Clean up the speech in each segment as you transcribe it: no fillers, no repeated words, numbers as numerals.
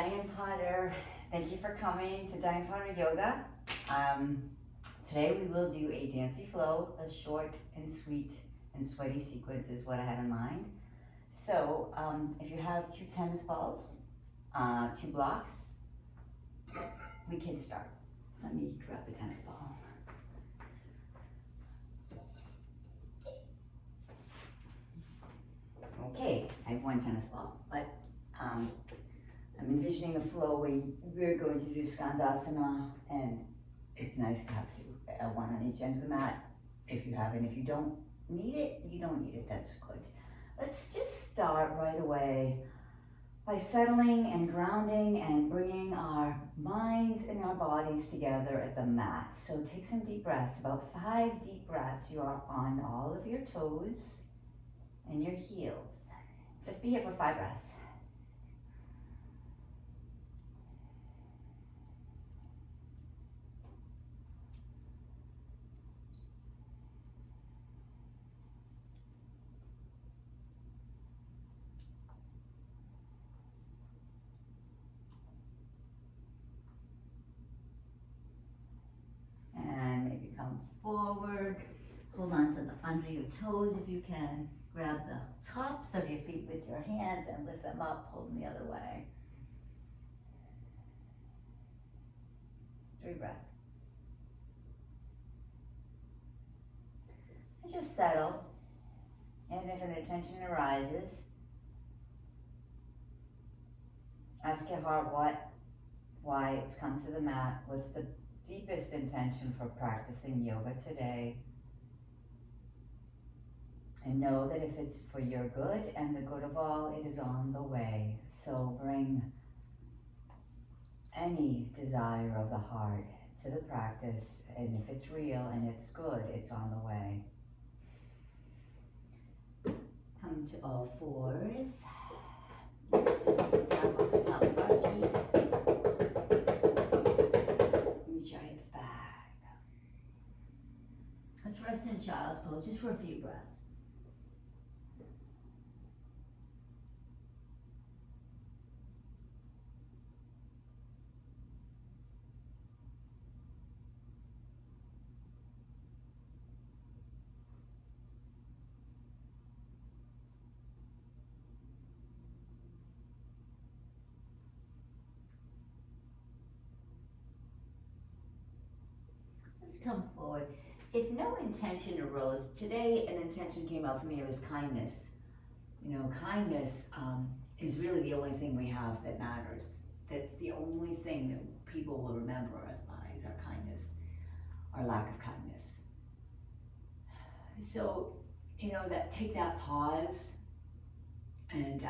Diane Potter. Thank you for coming to Diane Potter Yoga. Today we will do a dancey flow, a short and sweet and sweaty sequence is what I have in mind. So if you have 2 tennis balls, 2 blocks, we can start. Let me grab the tennis ball. Okay, I have 1 tennis ball, but I'm envisioning a flow where we're going to do Skandasana, and it's nice to have 2, 1 on each end of the mat if you have it. If you don't need it, you don't need it, that's good. Let's just start right away by settling and grounding and bringing our minds and our bodies together at the mat. So take some deep breaths, about 5 deep breaths. You are on all of your toes and your heels. Just be here for 5 breaths. And maybe come forward. Hold on to the under your toes if you can. Grab the tops of your feet with your hands and lift them up, hold them the other way. 3 breaths. And just settle. And if an intention arises, ask your heart why it's come to the mat. What's the deepest intention for practicing yoga today? And know that if it's for your good and the good of all, it is on the way. So bring any desire of the heart to the practice, and if it's real and it's good, it's on the way. Come to all fours. Just sit down on the top of our feet. Reach your hips back. Let's rest in child's pose just for a few breaths. Come forward. If no intention arose, today an intention came out for me, it was kindness. You know, kindness is really the only thing we have that matters. That's the only thing that people will remember us by, is our kindness, our lack of kindness. So, you know, take that pause and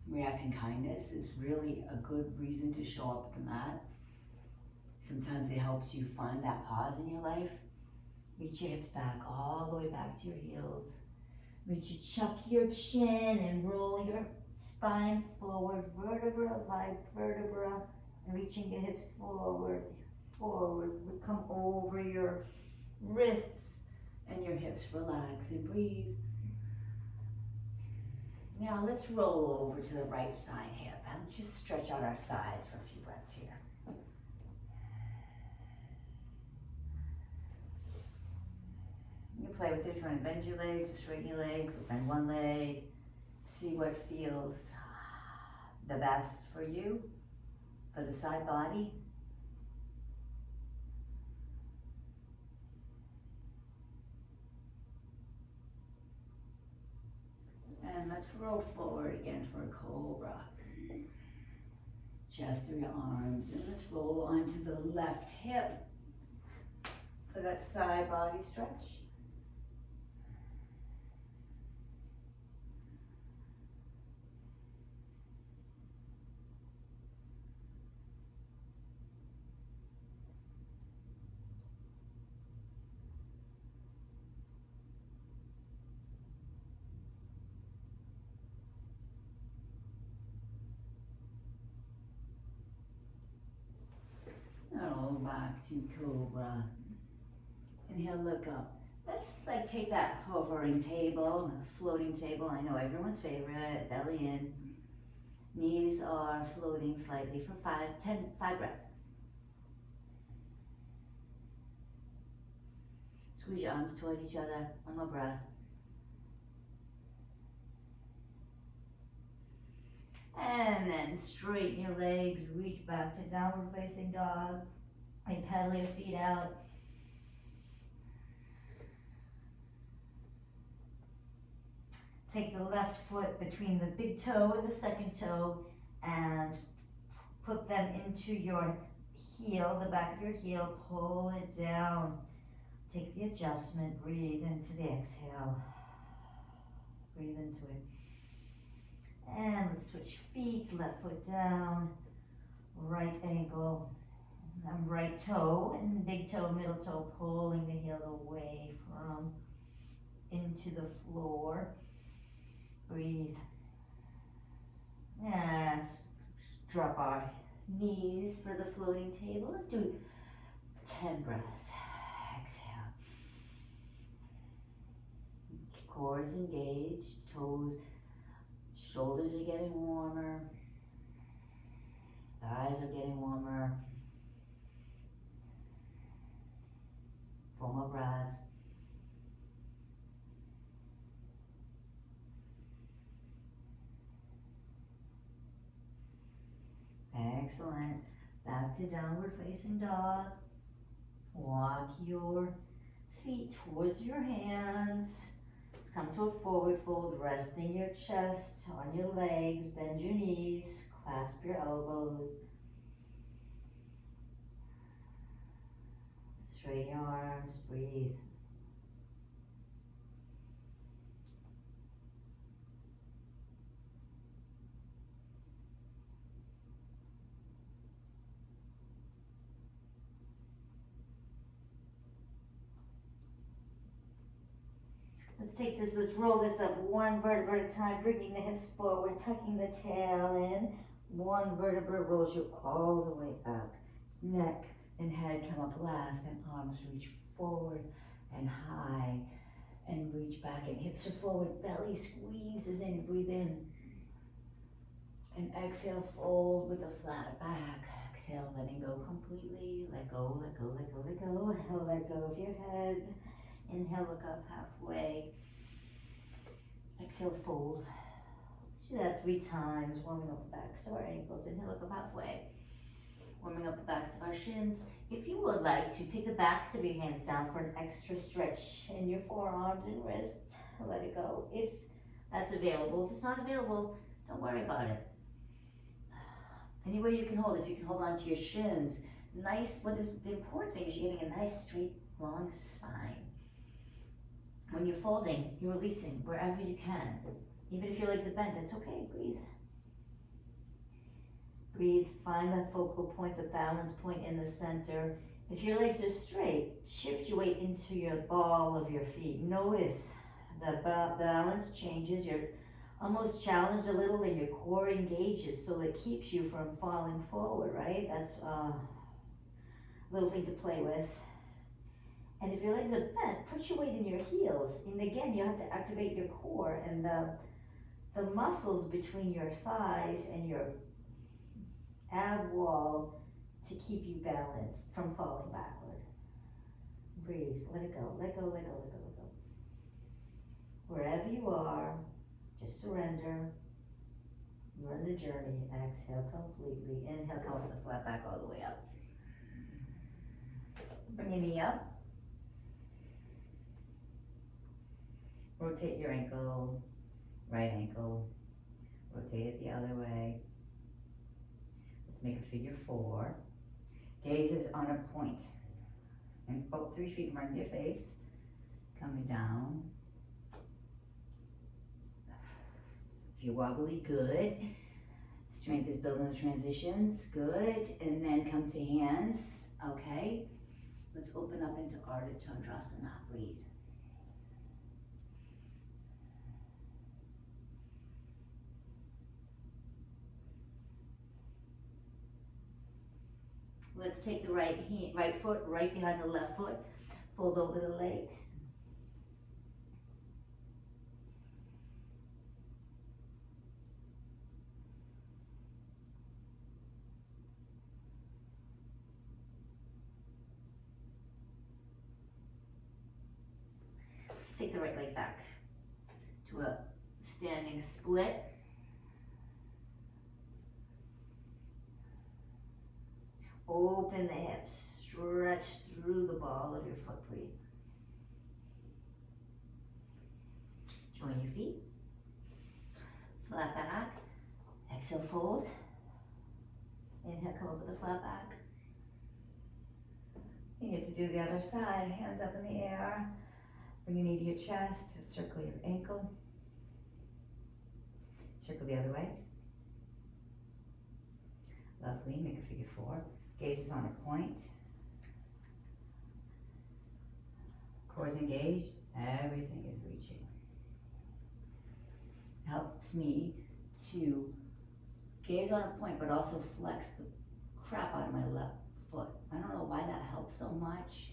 react in kindness is really a good reason to show up at the mat. Sometimes it helps you find that pause in your life. Reach your hips back, all the way back to your heels. Chuck your chin and roll your spine forward, vertebra like vertebra, and reaching your hips forward. We come over your wrists and your hips, relax and breathe. Now let's roll over to the right side hip and just stretch out our sides for a few breaths here. You can play with it if you want to bend your legs, or straighten your legs, or bend one leg. See what feels the best for you, for the side body. And let's roll forward again for a cobra. Chest through your arms, and let's roll onto the left hip for that side body stretch. Roll back to cobra. Inhale, look up. Let's take that hovering table, floating table. I know everyone's favorite, belly in. Knees are floating slightly for 5 breaths. Squeeze your arms toward each other. One more breath. And then straighten your legs, reach back to downward facing dog, and pedal your feet out. Take the left foot between the big toe and the second toe and put them into your heel, the back of your heel, pull it down. Take the adjustment, breathe into the exhale. Breathe into it. And let's switch feet, left foot down, right ankle, and right toe, and big toe, middle toe, pulling the heel away from into the floor. Breathe. Yes. Drop our knees for the floating table. Let's do 10 breaths. Exhale. Core is engaged, toes, shoulders are getting warmer, thighs are getting warmer. 4 more breaths. Excellent. Back to downward facing dog. Walk your feet towards your hands. Let's come to a forward fold, resting your chest on your legs, bend your knees, clasp your elbows. Straighten your arms, breathe. Let's take this, let's roll this up one vertebra at a time, bringing the hips forward, tucking the tail in. One vertebra rolls you all the way up. Neck and head come up last, and arms reach forward and high, and reach back, and hips are forward, belly squeezes in, breathe in. And exhale, fold with a flat back. Exhale, letting go completely, let go, let go, let go, let go. Let go of your head. Inhale, look up halfway. Exhale, fold. Let's do that 3 times, warming up the backs of our ankles. Inhale, look up halfway. Warming up the backs of our shins. If you would like to, take the backs of your hands down for an extra stretch in your forearms and wrists. Let it go if that's available. If it's not available, don't worry about it. Anywhere you can hold, if you can hold onto your shins. Nice, what is the important thing is you're getting a nice straight, long spine. When you're folding, you're releasing wherever you can. Even if your legs are bent, it's okay, breathe. Breathe, find that focal point, the balance point in the center. If your legs are straight, shift your weight into your ball of your feet. Notice the balance changes. You're almost challenged a little and your core engages, so it keeps you from falling forward, right? That's a little thing to play with. And if your legs are bent, put your weight in your heels. And again, you have to activate your core and the muscles between your thighs and your ab wall to keep you balanced from falling backward. Breathe, let it go, let go, let go, let go, let go. Wherever you are, just surrender. You're on the journey. Exhale completely. Inhale, come with the flat back all the way up. Bring your knee up. Rotate your ankle, right ankle. Rotate it the other way. Let's make a figure 4. Gaze is on a point. And about 3 feet in front of your face. Coming down. If you're wobbly, good. Strength is built in the transitions, good. And then come to hands, okay. Let's open up into Ardha Chandrasana, breathe. Let's take the right foot right behind the left foot. Fold over the legs. take the right leg back to a standing split. Open the hips, stretch through the ball of your foot, breathe. Join your feet, flat back, exhale, fold. Inhale, come up with a flat back. You get to do the other side, hands up in the air. Bring your knee to your chest, circle your ankle. Circle the other way. Lovely, make a figure four. Gaze is on a point. Core is engaged, everything is reaching. Helps me to gaze on a point, but also flex the crap out of my left foot. I don't know why that helps so much.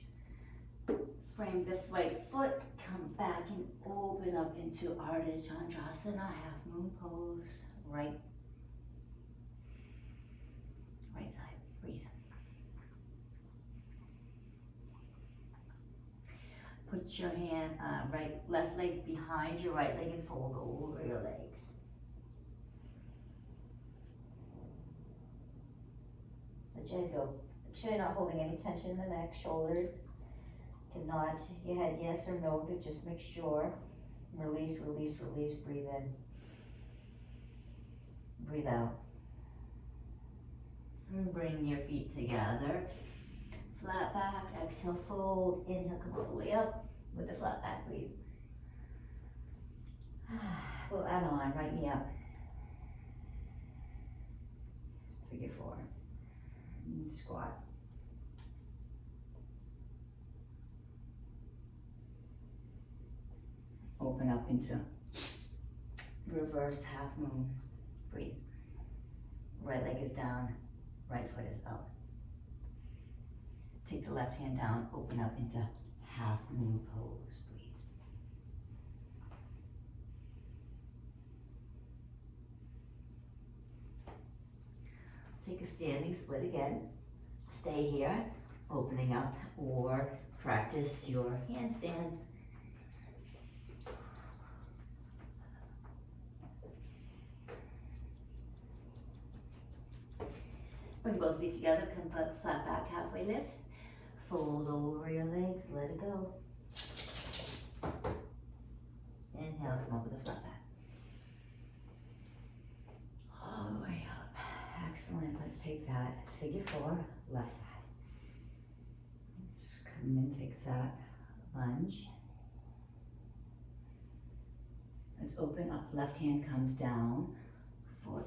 Frame the right foot, come back and open up into Ardha Chandrasana, half moon pose. Right side, breathe. Put your hand, left leg behind your right leg and fold over your legs. Let your head go. Make sure you're not holding any tension in the neck, shoulders. To nod your head yes or no, to just make sure. Release, release, release, breathe in. Breathe out. And bring your feet together. Flat back, exhale, fold. Inhale, come all the way up with the flat back, breathe. We'll add on, right knee up. Figure four. Squat. Open up into reverse half moon. Breathe. Right leg is down, right foot is up. Take the left hand down, open up into half moon pose. Breathe. Take a standing split again. Stay here, opening up, or practice your handstand. Bring both feet together, come flat back, halfway lift. Fold over your legs, let it go. Inhale, come up with a flat back. All the way up. Excellent, let's take that. Figure four, left side. Let's come and take that lunge. Let's open up, left hand comes down for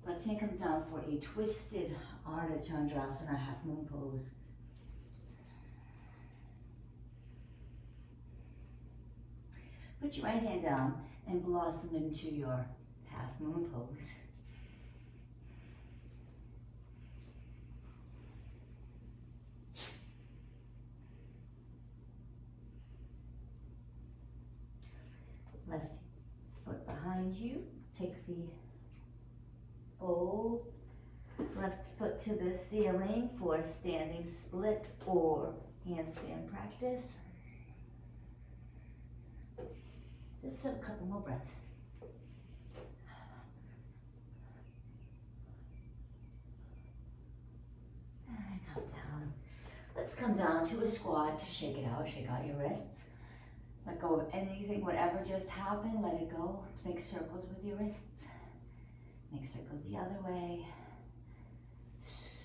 left hand comes down for a twisted Ardha Chandrasana, half moon pose. Put your right hand down and blossom into your half moon pose. Left foot behind you, take the fold, left foot to the ceiling for standing splits or handstand practice. Just a couple more breaths. And come down. Let's come down to a squat to shake it out. Shake out your wrists. Let go of anything, whatever just happened, let it go. Make circles with your wrists. Make circles the other way.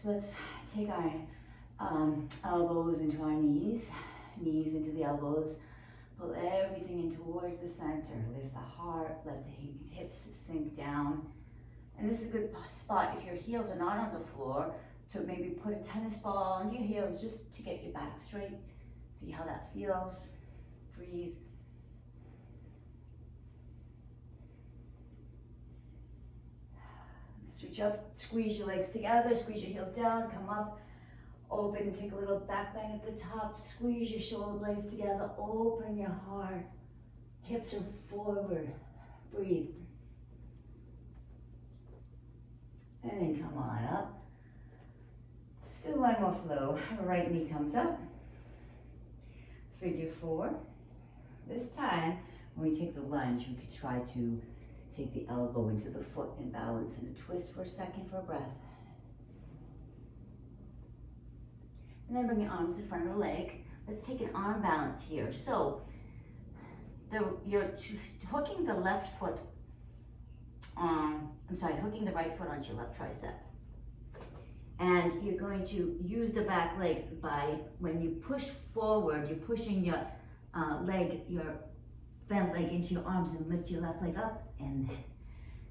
So let's take our elbows into our knees, knees into the elbows. Pull everything in towards the center. Lift the heart, let the hips sink down. And this is a good spot if your heels are not on the floor to maybe put a tennis ball on your heels just to get your back straight. See how that feels. Breathe. Switch up, squeeze your legs together, squeeze your heels down, come up, open, take a little back bend at the top, squeeze your shoulder blades together, open your heart, hips are forward, breathe. And then come on up. Let's do one more flow. Right knee comes up, figure four, This time, when we take the lunge, we could try to take the elbow into the foot and balance and a twist for a second for a breath. And then bring your arms in front of the leg. Let's take an arm balance here. So, you're hooking the left foot hooking the right foot onto your left tricep. And you're going to use the back leg by, when you push forward, you're pushing your your bent leg into your arms and lift your left leg up and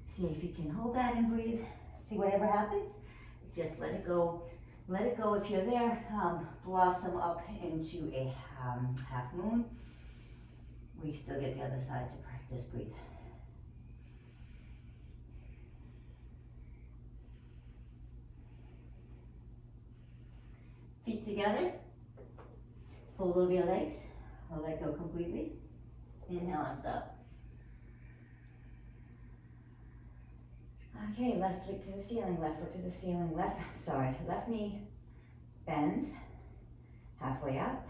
see if you can hold that and breathe. See whatever happens, just let it go. Let it go if you're there. Blossom up into a half moon. We still get the other side to practice. Breathe. Feet together. Fold over your legs. I'll let go completely. Inhale, arms up. Okay, left leg to the ceiling, left foot to the ceiling, left knee bends halfway up.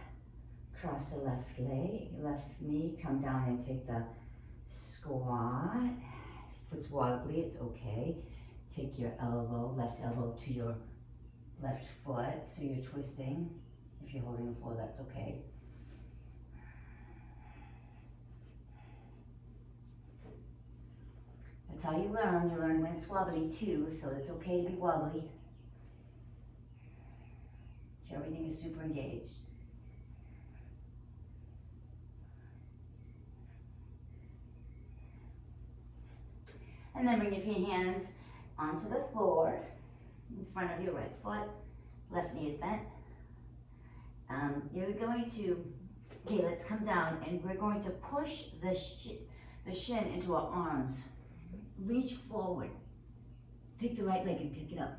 Cross the left leg, left knee, come down and take the squat. Foot's wobbly, it's okay. Take your elbow, left elbow to your left foot, so you're twisting. If you're holding the floor, that's okay. That's how you learn. You learn when it's wobbly too, so it's okay to be wobbly. So everything is super engaged. And then bring your feet, hands onto the floor, in front of your right foot. Left knee is bent. You're going to, okay, let's come down and we're going to push the shin into our arms. Reach forward. Take the right leg and pick it up.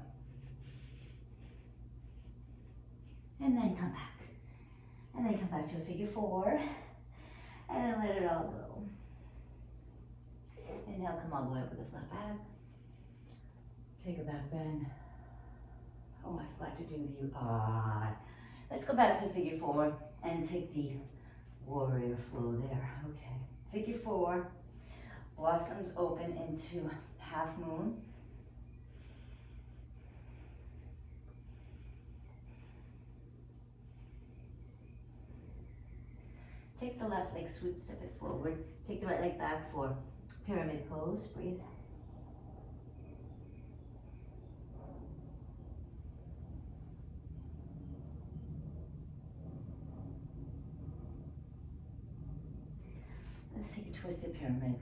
And then come back. And then come back to a figure four. And then let it all go. Inhale, come all the way up with a flat back. Take a back bend. Oh, I forgot to do the let's go back to figure four and take the warrior flow there. Okay. Figure four. Blossoms open into half moon. Take the left leg, sweep, step it forward. Take the right leg back for pyramid pose. Breathe. Let's take a twisted pyramid.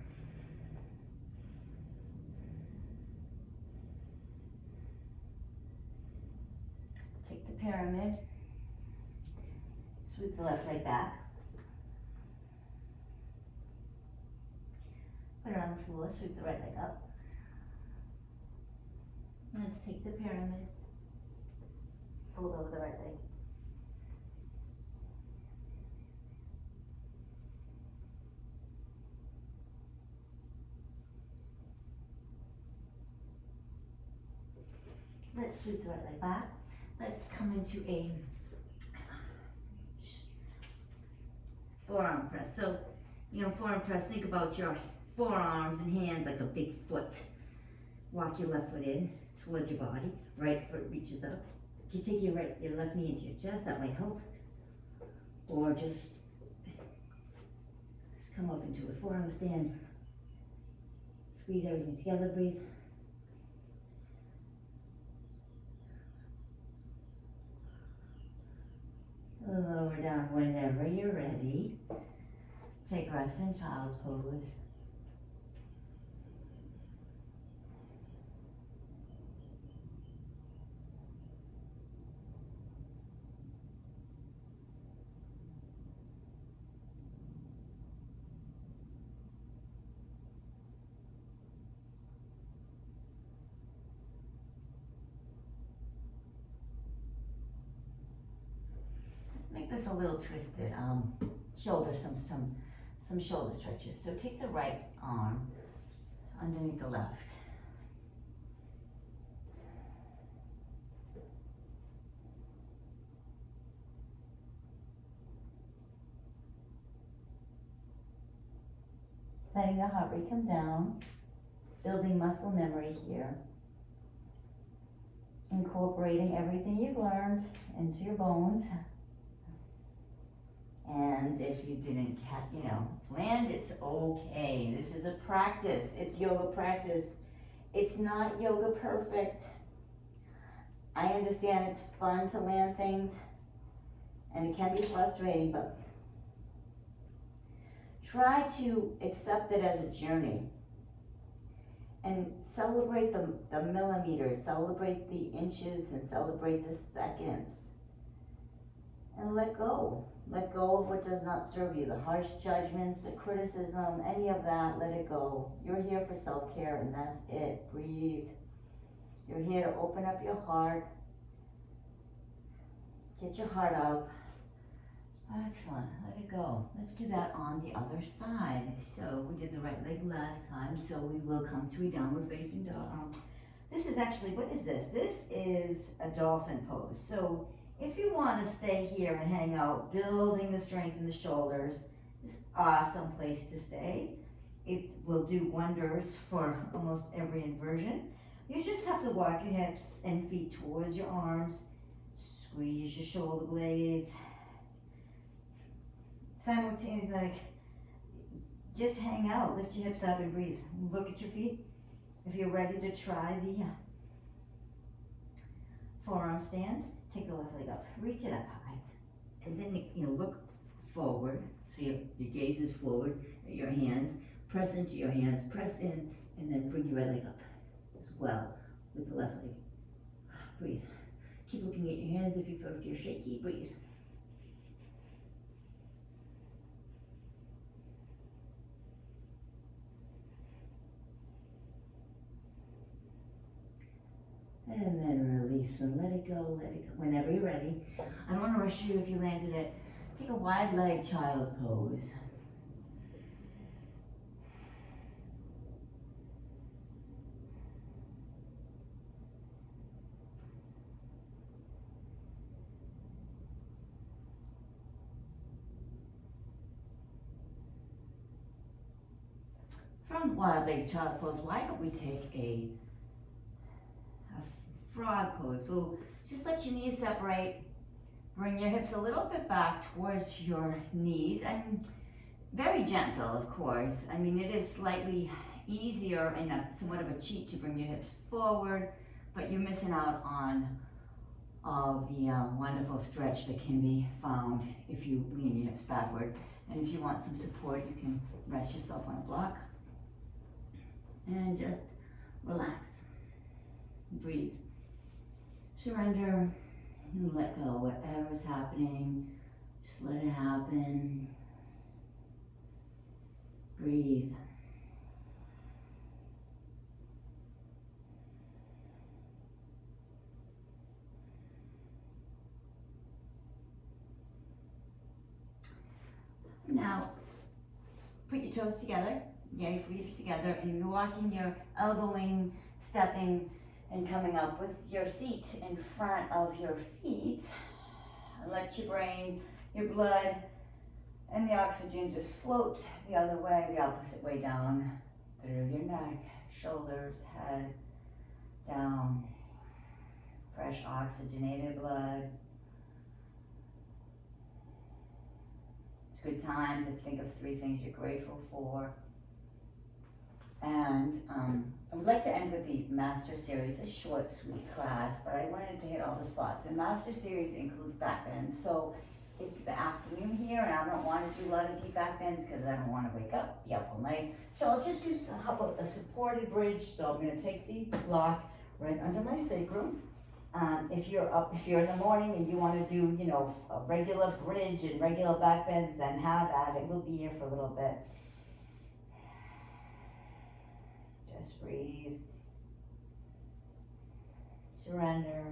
Take the pyramid. Sweep the left leg back. Put it on the floor, sweep the right leg up. Let's take the pyramid. Fold over the right leg. Let's sweep the right leg back. Let's come into a forearm press. So, forearm press, think about your forearms and hands like a big foot. Walk your left foot in towards your body. Right foot reaches up. You take your left knee into your chest, that might help. Or just come up into a forearm stand. Squeeze everything together, breathe. Lower down whenever you're ready. Take rest in child's pose. Make this a little twisted. Some shoulder stretches. So take the right arm underneath the left. letting the heart rate come down, building muscle memory here, incorporating everything you've learned into your bones. And if you didn't land, it's okay. This is a practice. It's yoga practice. It's not yoga perfect. I understand it's fun to land things, and it can be frustrating, but try to accept it as a journey. And celebrate the millimeters, celebrate the inches, and celebrate the seconds. And let go. Let go of what does not serve you. The harsh judgments, the criticism, any of that, let it go. You're here for self-care, and that's it. Breathe. You're here to open up your heart. Get your heart up. Excellent. Let it go. Let's do that on the other side. So we did the right leg last time, so we will come to a downward facing dog. This is actually, what is this? This is a dolphin pose. So if you want to stay here and hang out, building the strength in the shoulders, this is an awesome place to stay. It will do wonders for almost every inversion. You just have to walk your hips and feet towards your arms. Squeeze your shoulder blades. Simultaneously, like, just hang out, lift your hips up and breathe. Look at your feet. If you're ready to try the forearm stand, take the left leg up, reach it up high, and then look forward. So your gaze is forward at your hands. Press into your hands, press in, and then bring your right leg up as well with the left leg. Breathe. Keep looking at your hands if you're shaky. Breathe. And then release and let it go, whenever you're ready. I don't want to rush you if you landed it. Take a wide leg child pose. From wide leg child pose, why don't we take a frog pose? So just let your knees separate. Bring your hips a little bit back towards your knees, and very gentle, of course. I mean, it is slightly easier and somewhat of a cheat to bring your hips forward, but you're missing out on all the wonderful stretch that can be found if you lean your hips backward. And if you want some support, you can rest yourself on a block and just relax. Breathe. Surrender and let go. Whatever's happening, just let it happen. Breathe. Now, put your toes together. Your feet are together, and you're walking, your elbowing, stepping, and coming up with your seat in front of your feet. Let your brain, your blood, and the oxygen just float the other way, the opposite way down through your neck, shoulders, head, down. Fresh oxygenated blood. It's a good time to think of 3 things you're grateful for. And I would like to end with the Master Series, a short, sweet class, but I wanted to hit all the spots. The Master Series includes back bends, so it's the afternoon here, and I don't want to do a lot of deep back bends because I don't want to wake up, be up all night. So I'll just do a supported bridge. So I'm going to take the block right under my sacrum. If you're in the morning and you want to do, a regular bridge and regular back bends, then have at it. We'll be here for a little bit. Just breathe. Surrender.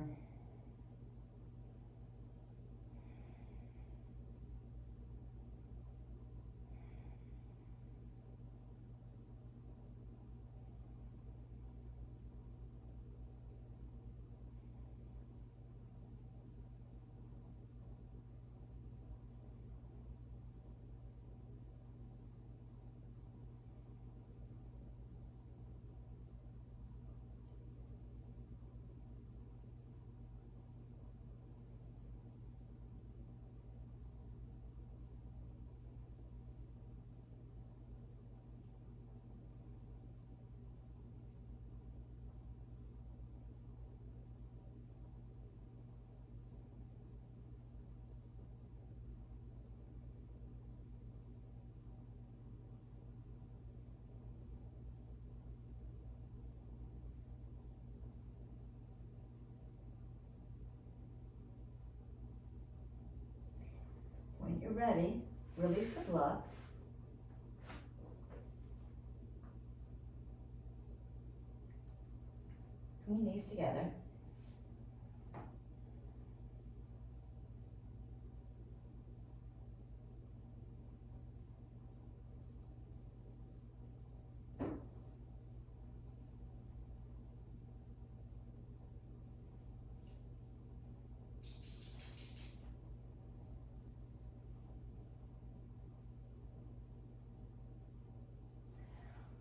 ready, release the block. Bring your knees together.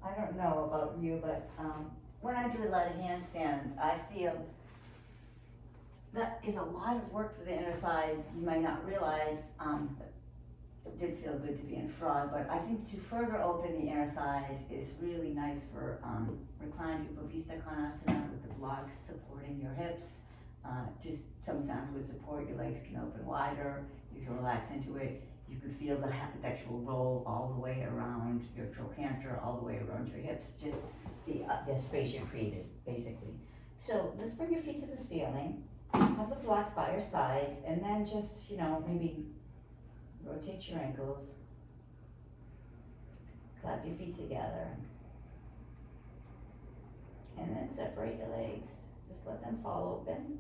I don't know about you, but when I do a lot of handstands, I feel that is a lot of work for the inner thighs. You might not realize it did feel good to be in frog, but I think to further open the inner thighs is really nice for reclined Upavista Konasana with the blocks supporting your hips. Just sometimes with support, your legs can open wider. You can relax into it. You can feel the habitual roll all the way around your trochanter, all the way around your hips, just the space you created, basically. So let's bring your feet to the ceiling, have the blocks by your sides, and then just, maybe rotate your ankles, clap your feet together, and then separate your legs. Just let them fall open.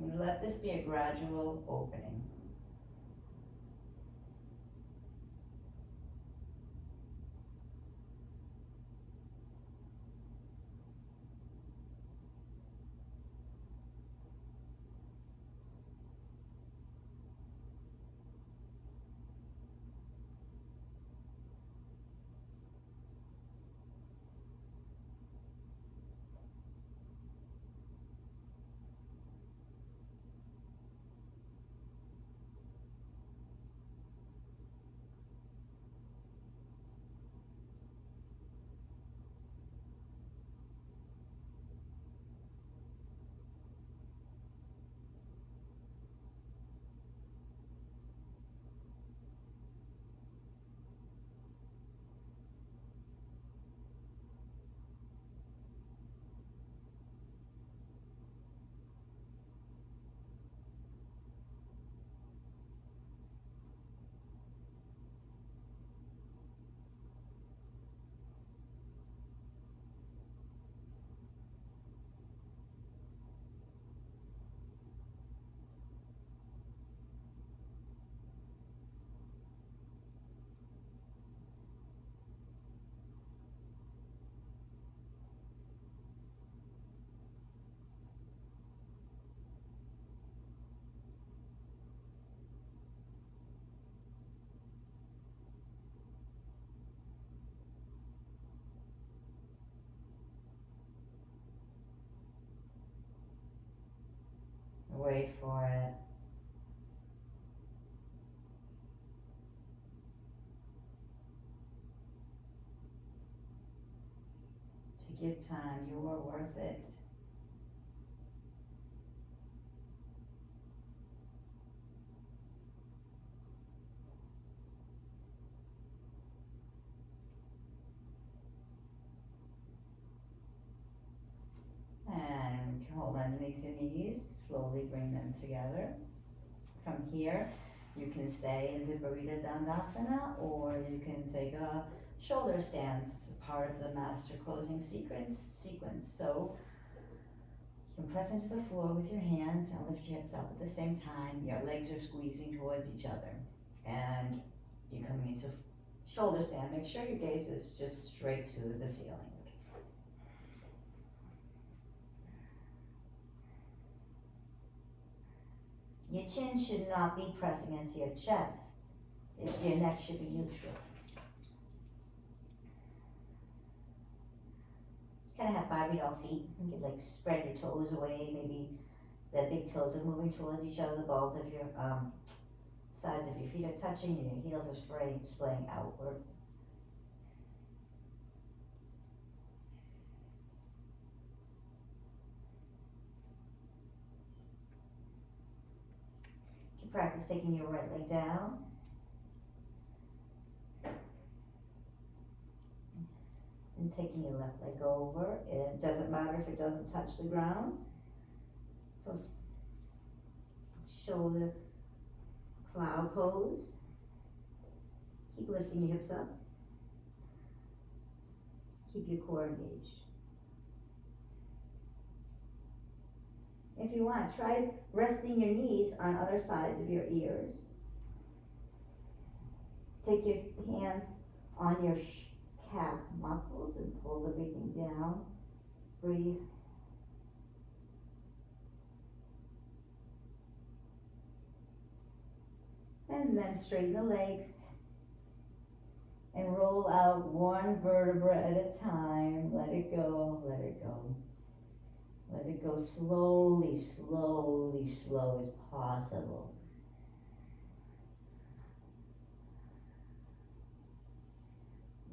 And let this be a gradual opening. Wait for it. Take your time, you are worth it. And you can hold underneath your knees, slowly bring them together. From here, you can stay in Viparita Dandasana, or you can take a shoulder stance. It's part of the master closing sequence. So you can press into the floor with your hands and lift your hips up at the same time. Your legs are squeezing towards each other. And you're coming into shoulder stand. Make sure your gaze is just straight to the ceiling. Your chin should not be pressing into your chest. Your neck should be neutral. Kind of have Barbie doll feet. You can like spread your toes away. Maybe the big toes are moving towards each other. The balls of your sides of your feet are touching, and your heels are splaying outward. You can practice taking your right leg down. And taking your left leg over. It doesn't matter if it doesn't touch the ground. Shoulder Plow pose. Keep lifting your hips up. Keep your core engaged. If you want, try resting your knees on other sides of your ears. Take your hands on your calf muscles and pull everything down. Breathe. And then straighten the legs and roll out one vertebra at a time. Let it go, let it go. Let it go slowly, slowly, slow as possible.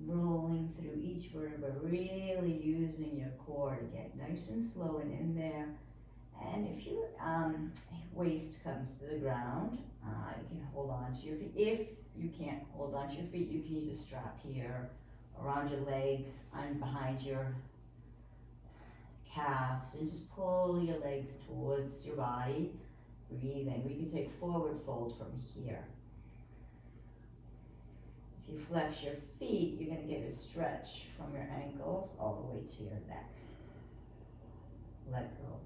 Rolling through each vertebra, really using your core to get nice and slow and in there. And if your waist comes to the ground, you can hold on to your feet. If you can't hold on to your feet, you can use a strap here around your legs and behind your calves, and just pull your legs towards your body. Breathing. We can take forward fold from here. If you flex your feet, you're going to get a stretch from your ankles all the way to your neck. Let go.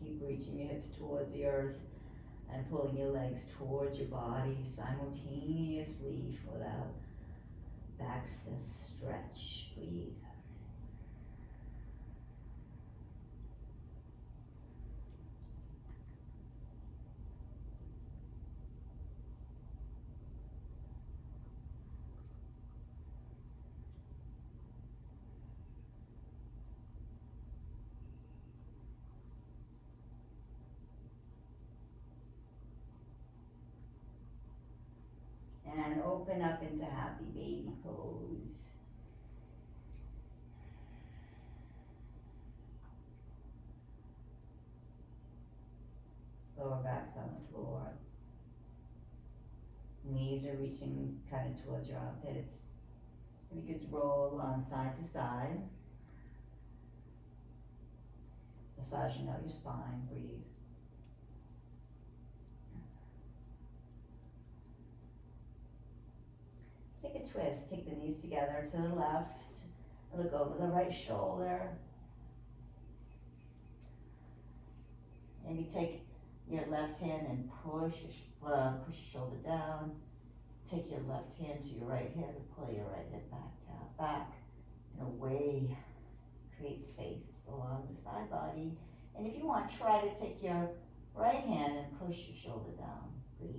Keep reaching your hips towards the earth and pulling your legs towards your body simultaneously for that access stretch. Breathe. And open up into happy baby pose. Lower back's on the floor. Knees are reaching kind of towards your armpits. And you just roll on side to side. Massaging out your spine. Breathe. Take a twist. Take the knees together to the left. Look over the right shoulder. Maybe take your left hand and push your shoulder down. Take your left hand to your right hip and pull your right hip back and away. Create space along the side body. And if you want, try to take your right hand and push your shoulder down. Breathe.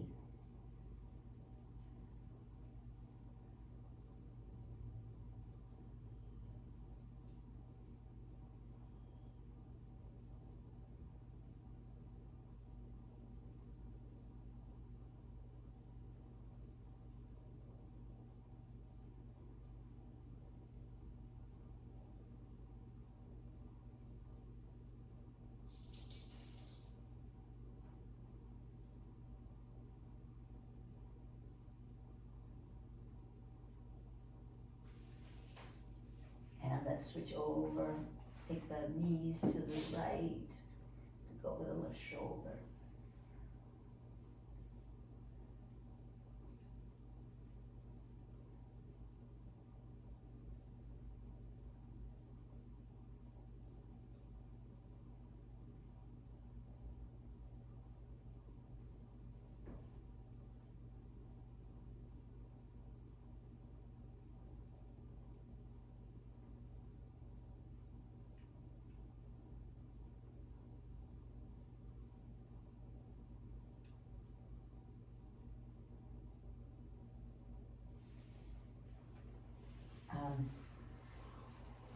And let's switch over. Take the knees to the right. Go to the left shoulder.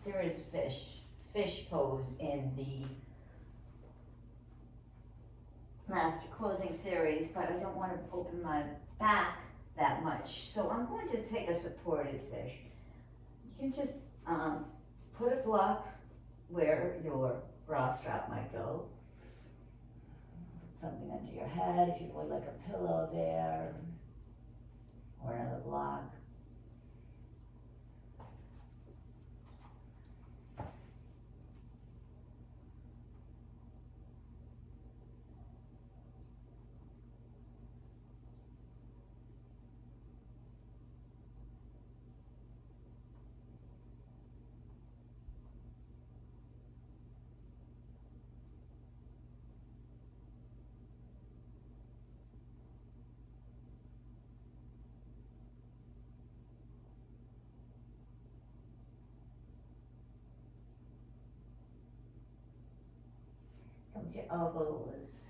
There is fish pose in the master closing series, but I don't want to open my back that much. So I'm going to take a supported fish. You can just put a block where your bra strap might go. Put something under your head if you would like a pillow there, or another block. Lift your elbows.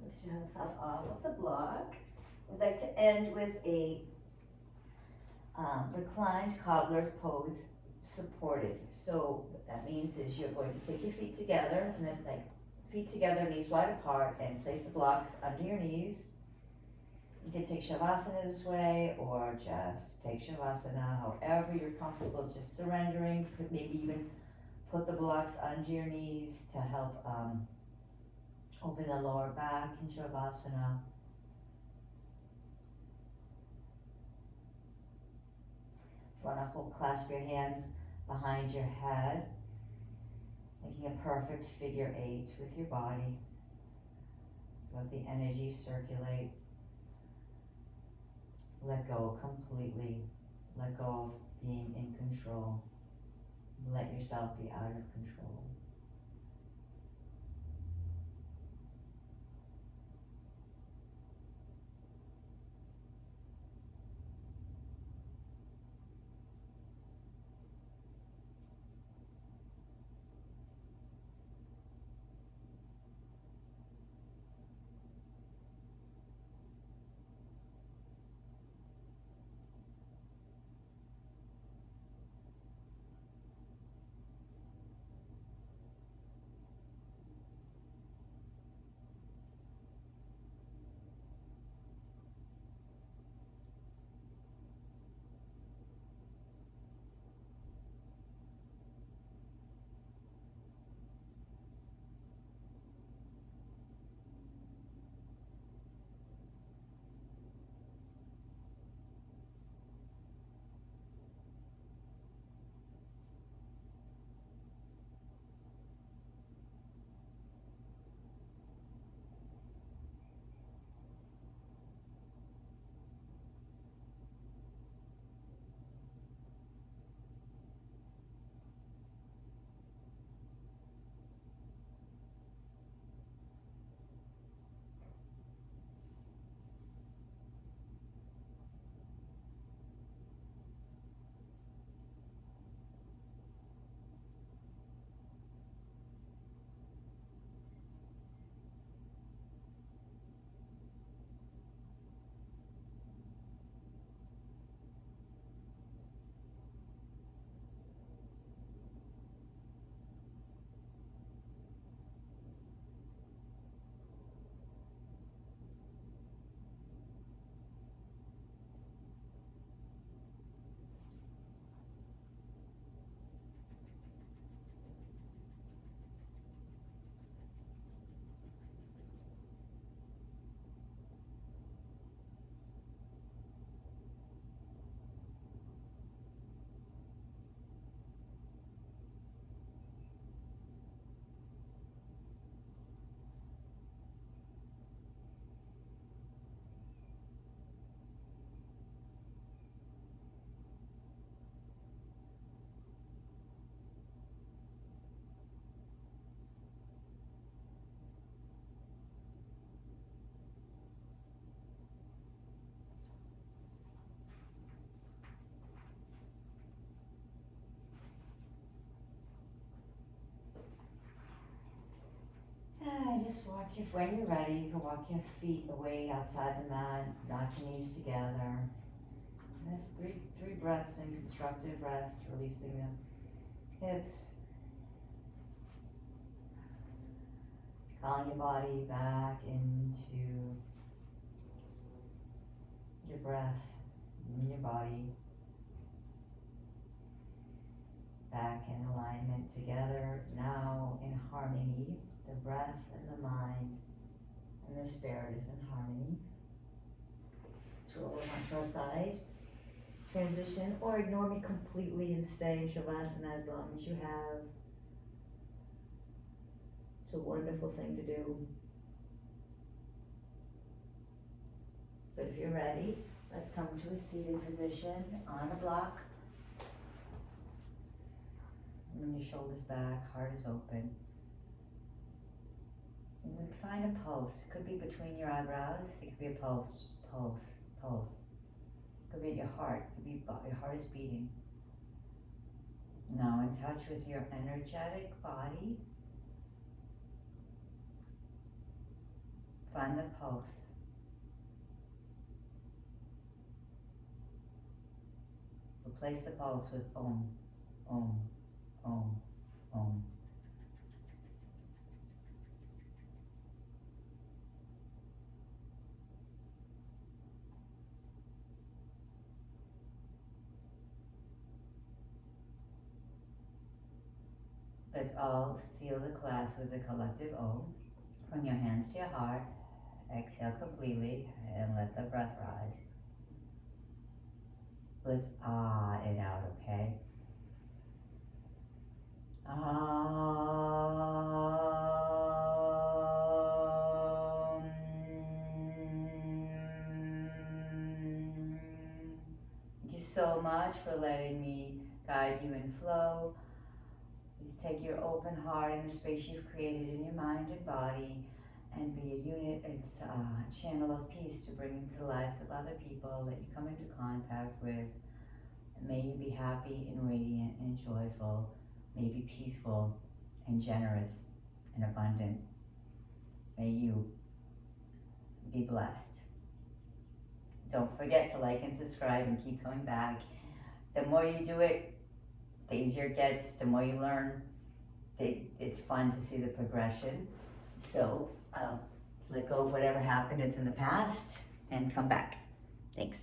Lift yourself off of the block. We'd like to end with a reclined cobbler's pose, supported. So what that means is you're going to take your feet together and then like feet together, knees wide apart, and place the blocks under your knees. You can take Shavasana this way or just take Shavasana however you're comfortable, just surrendering. You could maybe even put the blocks under your knees to help open the lower back in Shavasana. If you want to clasp your hands behind your head, making a perfect figure 8 with your body. Let the energy circulate. Let go completely. Let go of being in control. Let yourself be out of control. Just walk when you're ready, you can walk your feet away outside the mat, knock your knees together. And that's three breaths in constructive rest, releasing the hips. Calling your body back into your breath in your body. Back in alignment together, now in harmony. The breath and the mind and the spirit is in harmony. Let's roll onto our side. Transition, or ignore me completely and stay in Shavasana as long as you have. It's a wonderful thing to do. But if you're ready, let's come to a seated position on a block. And your shoulders back, heart is open. And then find a pulse. Could be between your eyebrows. It could be a pulse. Could be at your heart. Could be your heart is beating. Now in touch with your energetic body. Find the pulse. Replace the pulse with Om, Om, Om, Om. Let's all seal the class with a collective Om. Bring your hands to your heart. Exhale completely and let the breath rise. Let's ah it out, okay? Thank you so much for letting me guide you in flow. Please take your open heart and the space you've created in your mind and body and be a unit. It's a channel of peace to bring into the lives of other people that you come into contact with. May you be happy and radiant and joyful. May you be peaceful and generous and abundant. May you be blessed. Don't forget to like and subscribe and keep coming back. The more you do it, the easier it gets, the more you learn. It's fun to see the progression. So let go of whatever happened, it's in the past, and come back. Thanks.